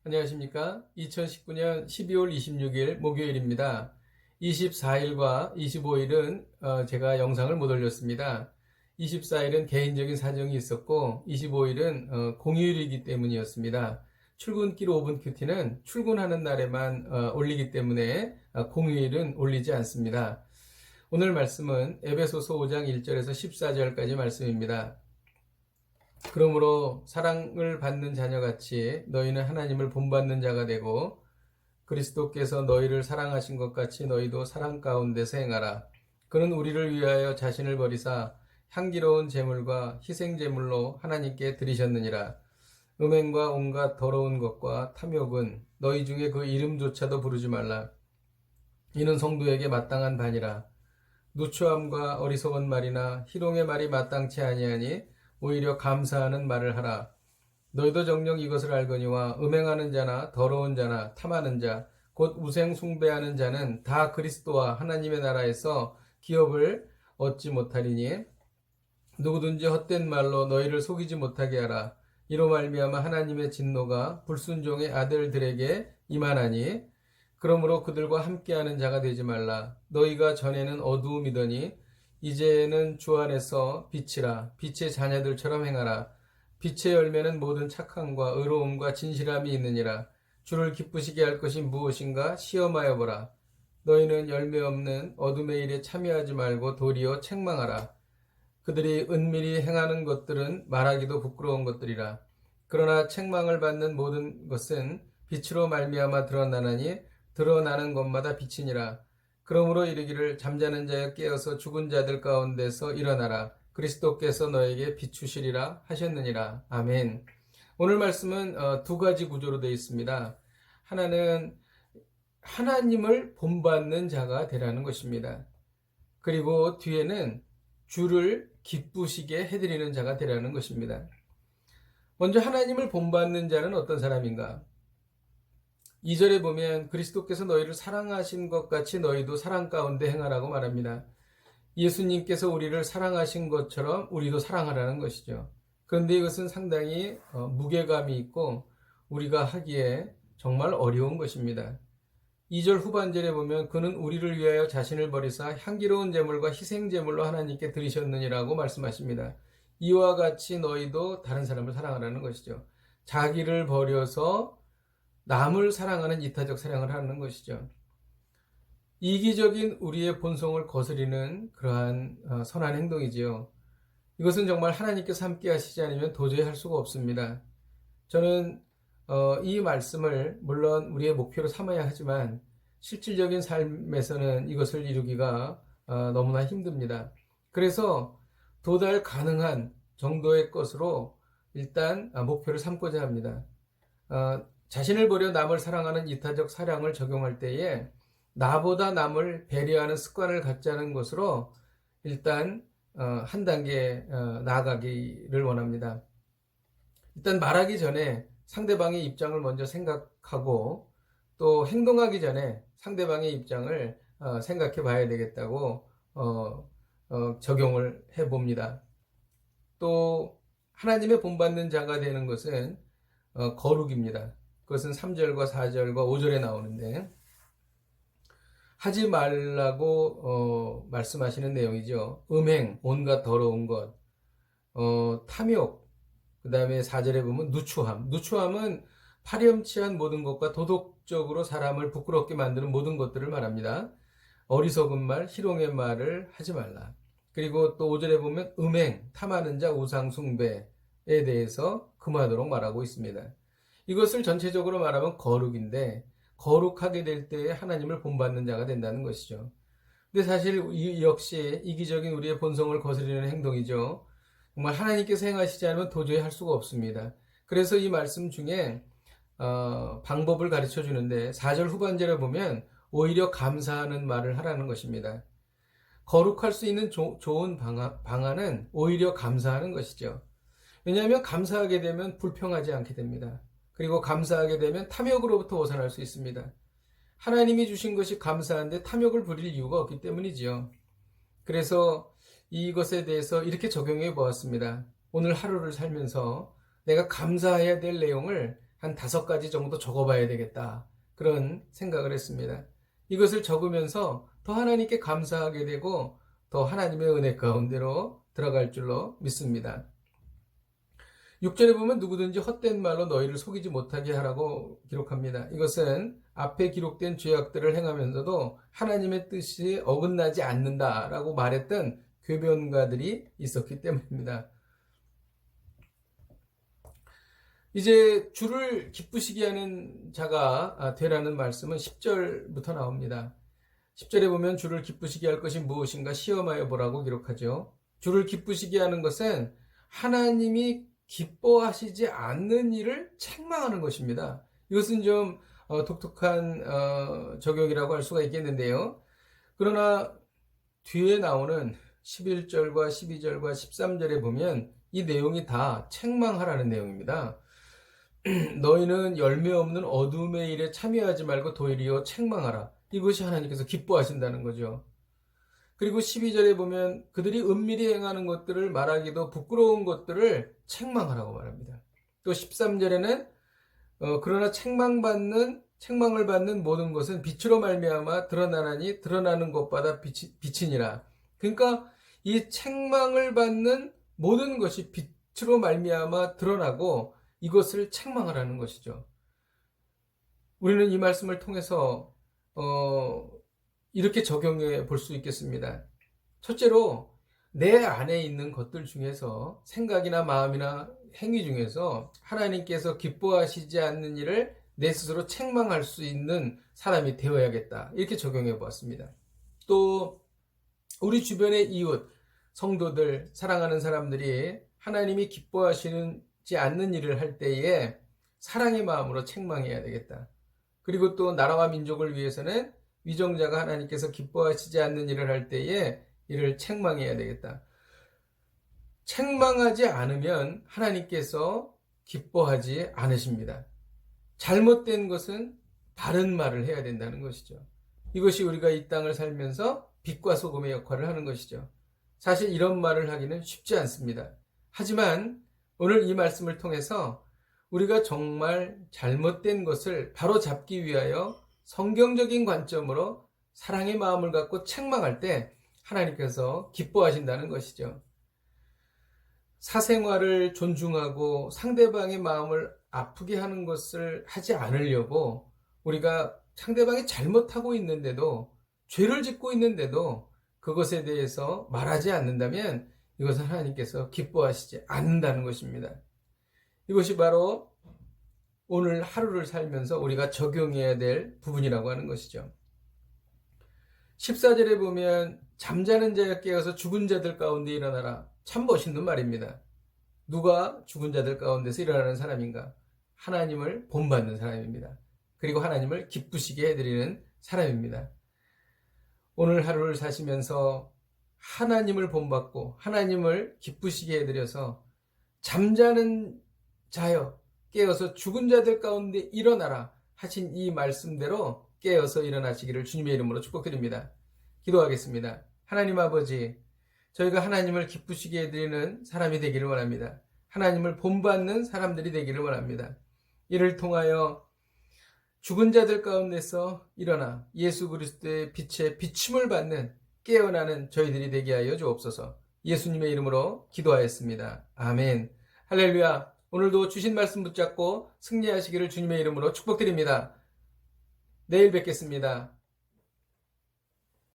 안녕하십니까? 2019년 12월 26일 목요일입니다. 24일과 25일은 제가 영상을 못 올렸습니다. 24일은 개인적인 사정이 있었고 25일은 공휴일이기 때문이었습니다. 출근길 5분 큐티는 출근하는 날에만 올리기 때문에 공휴일은 올리지 않습니다. 오늘 말씀은 에베소서 5장 1절에서 14절까지 말씀입니다. 그러므로 사랑을 받는 자녀같이 너희는 하나님을 본받는 자가 되고 그리스도께서 너희를 사랑하신 것 같이 너희도 사랑 가운데서 행하라. 그는 우리를 위하여 자신을 버리사 향기로운 제물과 희생 제물로 하나님께 드리셨느니라. 음행과 온갖 더러운 것과 탐욕은 너희 중에 그 이름조차도 부르지 말라. 이는 성도에게 마땅한 반이라. 누추함과 어리석은 말이나 희롱의 말이 마땅치 아니하니 오히려 감사하는 말을 하라. 너희도 정녕 이것을 알거니와 음행하는 자나 더러운 자나 탐하는 자, 곧 우생 숭배하는 자는 다 그리스도와 하나님의 나라에서 기업을 얻지 못하리니 누구든지 헛된 말로 너희를 속이지 못하게 하라. 이로 말미암아 하나님의 진노가 불순종의 아들들에게 임하나니 그러므로 그들과 함께하는 자가 되지 말라. 너희가 전에는 어두움이더니 이제는 주 안에서 빛이라. 빛의 자녀들처럼 행하라. 빛의 열매는 모든 착함과 의로움과 진실함이 있느니라. 주를 기쁘시게 할 것이 무엇인가 시험하여 보라. 너희는 열매 없는 어둠의 일에 참여하지 말고 도리어 책망하라. 그들이 은밀히 행하는 것들은 말하기도 부끄러운 것들이라. 그러나 책망을 받는 모든 것은 빛으로 말미암아 드러나나니 드러나는 것마다 빛이니라. 그러므로 이르기를 잠자는 자여 깨어서 죽은 자들 가운데서 일어나라. 그리스도께서 너에게 비추시리라 하셨느니라. 아멘. 오늘 말씀은 두 가지 구조로 되어 있습니다. 하나는 하나님을 본받는 자가 되라는 것입니다. 그리고 뒤에는 주를 기쁘시게 해드리는 자가 되라는 것입니다. 먼저 하나님을 본받는 자는 어떤 사람인가? 2절에 보면 그리스도께서 너희를 사랑하신 것 같이 너희도 사랑 가운데 행하라고 말합니다. 예수님께서 우리를 사랑하신 것처럼 우리도 사랑하라는 것이죠. 그런데 이것은 상당히 무게감이 있고 우리가 하기에 정말 어려운 것입니다. 2절 후반절에 보면 그는 우리를 위하여 자신을 버리사 향기로운 제물과 희생 제물로 하나님께 드리셨느니라고 말씀하십니다. 이와 같이 너희도 다른 사람을 사랑하라는 것이죠. 자기를 버려서 남을 사랑하는 이타적 사랑을 하는 것이죠. 이기적인 우리의 본성을 거스리는 그러한 선한 행동이지요. 이것은 정말 하나님께서 함께 하시지 않으면 도저히 할 수가 없습니다. 저는 이 말씀을 물론 우리의 목표로 삼아야 하지만 실질적인 삶에서는 이것을 이루기가 너무나 힘듭니다. 그래서 도달 가능한 정도의 것으로 일단 목표를 삼고자 합니다. 자신을 버려 남을 사랑하는 이타적 사랑을 적용할 때에 나보다 남을 배려하는 습관을 갖자는 것으로 일단 한 단계 나아가기를 원합니다. 일단 말하기 전에 상대방의 입장을 먼저 생각하고 또 행동하기 전에 상대방의 입장을 생각해 봐야 되겠다고 적용을 해 봅니다. 또 하나님의 본받는 자가 되는 것은 거룩입니다. 그것은 3절과 4절과 5절에 나오는데 하지 말라고 말씀하시는 내용이죠. 음행, 온갖 더러운 것, 탐욕, 그 다음에 4절에 보면 누추함. 누추함은 파렴치한 모든 것과 도덕적으로 사람을 부끄럽게 만드는 모든 것들을 말합니다. 어리석은 말, 희롱의 말을 하지 말라. 그리고 또 5절에 보면 음행, 탐하는 자, 우상 숭배에 대해서 금하도록 말하고 있습니다. 이것을 전체적으로 말하면 거룩인데 거룩하게 될 때에 하나님을 본받는 자가 된다는 것이죠. 근데 사실 이 역시 이기적인 우리의 본성을 거스르는 행동이죠. 정말 하나님께서 행하시지 않으면 도저히 할 수가 없습니다. 그래서 이 말씀 중에 방법을 가르쳐 주는데 4절 후반절에 보면 오히려 감사하는 말을 하라는 것입니다. 거룩할 수 있는 좋은 방안은 오히려 감사하는 것이죠. 왜냐하면 감사하게 되면 불평하지 않게 됩니다. 그리고 감사하게 되면 탐욕으로부터 벗어날 수 있습니다. 하나님이 주신 것이 감사한데 탐욕을 부릴 이유가 없기 때문이지요. 그래서 이것에 대해서 이렇게 적용해 보았습니다. 오늘 하루를 살면서 내가 감사해야 될 내용을 한 5가지 정도 적어봐야 되겠다. 그런 생각을 했습니다. 이것을 적으면서 더 하나님께 감사하게 되고 더 하나님의 은혜 가운데로 들어갈 줄로 믿습니다. 6절에 보면 누구든지 헛된 말로 너희를 속이지 못하게 하라고 기록합니다. 이것은 앞에 기록된 죄악들을 행하면서도 하나님의 뜻이 어긋나지 않는다라고 말했던 궤변가들이 있었기 때문입니다. 이제 주를 기쁘시게 하는 자가 되라는 말씀은 10절부터 나옵니다. 10절에 보면 주를 기쁘시게 할 것이 무엇인가 시험하여 보라고 기록하죠. 주를 기쁘시게 하는 것은 하나님이 기뻐하시지 않는 일을 책망하는 것입니다. 이것은 좀 독특한 적용이라고 할 수가 있겠는데요. 그러나 뒤에 나오는 11절과 12절과 13절에 보면 이 내용이 다 책망하라는 내용입니다. 너희는 열매 없는 어둠의 일에 참여하지 말고 도리어 책망하라. 이것이 하나님께서 기뻐하신다는 거죠. 그리고 12절에 보면 그들이 은밀히 행하는 것들을 말하기도 부끄러운 것들을 책망하라고 말합니다. 또 13절에는 그러나 책망을 받는 모든 것은 빛으로 말미암아 드러나나니 드러나는 것마다 빛이니라. 그러니까 이 책망을 받는 모든 것이 빛으로 말미암아 드러나고 이것을 책망하라는 것이죠. 우리는 이 말씀을 통해서 이렇게 적용해 볼 수 있겠습니다. 첫째로 내 안에 있는 것들 중에서 생각이나 마음이나 행위 중에서 하나님께서 기뻐하시지 않는 일을 내 스스로 책망할 수 있는 사람이 되어야겠다. 이렇게 적용해 보았습니다. 또 우리 주변의 이웃, 성도들, 사랑하는 사람들이 하나님이 기뻐하시지 않는 일을 할 때에 사랑의 마음으로 책망해야 되겠다. 그리고 또 나라와 민족을 위해서는 위정자가 하나님께서 기뻐하시지 않는 일을 할 때에 이를 책망해야 되겠다. 책망하지 않으면 하나님께서 기뻐하지 않으십니다. 잘못된 것은 바른 말을 해야 된다는 것이죠. 이것이 우리가 이 땅을 살면서 빛과 소금의 역할을 하는 것이죠. 사실 이런 말을 하기는 쉽지 않습니다. 하지만 오늘 이 말씀을 통해서 우리가 정말 잘못된 것을 바로 잡기 위하여 성경적인 관점으로 사랑의 마음을 갖고 책망할 때 하나님께서 기뻐하신다는 것이죠. 사생활을 존중하고 상대방의 마음을 아프게 하는 것을 하지 않으려고 우리가 상대방이 잘못하고 있는데도 죄를 짓고 있는데도 그것에 대해서 말하지 않는다면 이것은 하나님께서 기뻐하시지 않는다는 것입니다. 이것이 바로 오늘 하루를 살면서 우리가 적용해야 될 부분이라고 하는 것이죠. 14절에 보면 잠자는 자야 깨어서 죽은 자들 가운데 일어나라. 참 멋있는 말입니다. 누가 죽은 자들 가운데서 일어나는 사람인가? 하나님을 본받는 사람입니다. 그리고 하나님을 기쁘시게 해드리는 사람입니다. 오늘 하루를 사시면서 하나님을 본받고 하나님을 기쁘시게 해드려서 잠자는 자여 깨어서 죽은 자들 가운데 일어나라 하신 이 말씀대로 깨어서 일어나시기를 주님의 이름으로 축복드립니다. 기도하겠습니다. 하나님 아버지, 저희가 하나님을 기쁘시게 해드리는 사람이 되기를 원합니다. 하나님을 본받는 사람들이 되기를 원합니다. 이를 통하여 죽은 자들 가운데서 일어나 예수 그리스도의 빛에 비춤을 받는 깨어나는 저희들이 되게 하여 주옵소서. 예수님의 이름으로 기도하였습니다. 아멘. 할렐루야. 오늘도 주신 말씀 붙잡고 승리하시기를 주님의 이름으로 축복드립니다. 내일 뵙겠습니다.